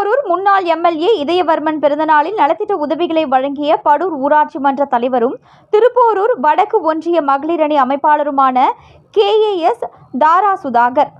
திருப்போரூர் முன்னாள் எம்எல்ஏ இதயவர்மன் பிறந்தநாளில் நலத்திட்ட உதவிகளை வழங்கிய படூர் ஊராட்சி மன்ற தலைவரும் திருப்போரூர் வடக்கு ஒன்றிய மகளிர் அணி அமைப்பாளருமான KAS தாரா சுதாகர்.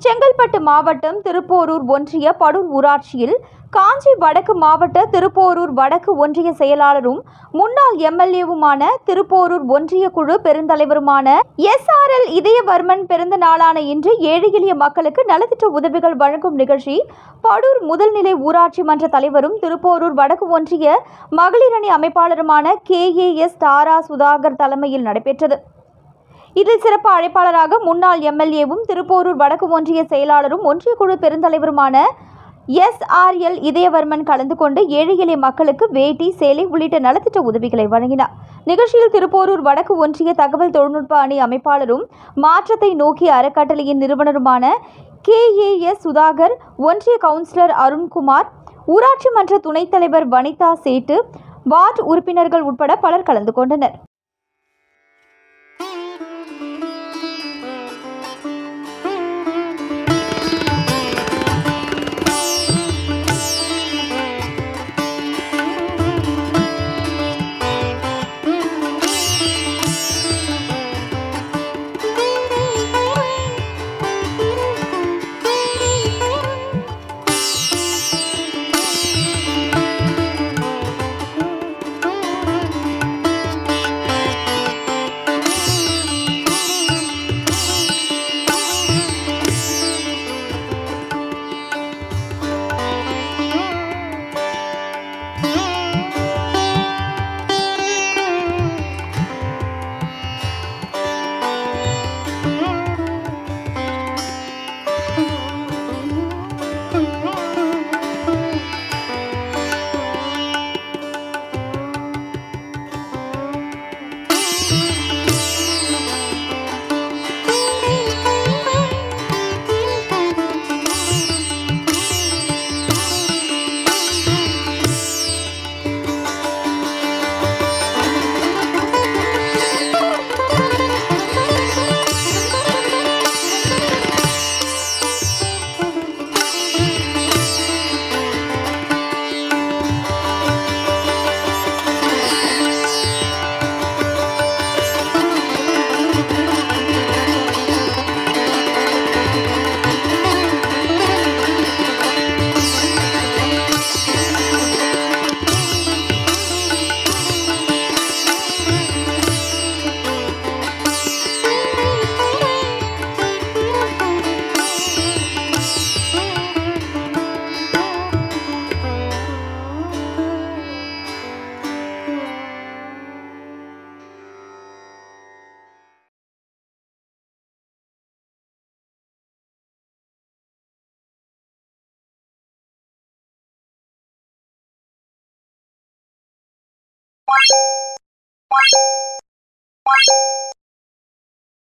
செங்கல்பட்டு மாவட்டம் திருப்போரூர் ஒன்றிய படூர் ஊராட்சியில் காஞ்சி வடக்கு மாவட்ட திருப்போரூர் வடக்கு ஒன்றிய செயலாளரும் முன்னாள் எம்எல்ஏவுமான திருப்போரூர் ஒன்றிய குழு பெருந்தலைவருமான SRL இதயவர்மன் பிறந்த நாளான இன்று ஏழை எளிய மக்களுக்கு நலத்திட்ட உதவிகள் வழங்கும் நிகழ்ச்சி படூர் முதல்நிலை ஊராட்சி மன்ற தலைவரும் திருப்போரூர் வடக்கு ஒன்றிய மகளிர் அணி அமைப்பாளருமான KAS தாரா சுதாகர் தலைமையில் நடைபெற்றது. இதில் சிறப்பு அழைப்பாளராக முன்னாள் எம்எல்ஏவும் திருப்போரூர் வடக்கு ஒன்றிய செயலாளரும் ஒன்றிய குழு பெருந்தலைவருமான SRL இதயவர்மன் கலந்து கொண்டு ஏழை எளிய மக்களுக்கு வேட்டி, சேலை உள்ளிட்ட நலத்திட்ட உதவிகளை வழங்கினார். நிகழ்ச்சியில் திருப்போரூர் வடக்கு ஒன்றிய தகவல் தொழில்நுட்ப அணி அமைப்பாளரும் மாற்றத்தை நோக்கிய அறக்கட்டளையின் நிறுவனருமான KAS சுதாகர், ஒன்றிய கவுன்சிலர் அருண்குமார், ஊராட்சி மன்ற துணைத் தலைவர் வனிதா சேட்டு, வார்டு உறுப்பினர்கள் உட்பட பலர் கலந்து கொண்டனர்.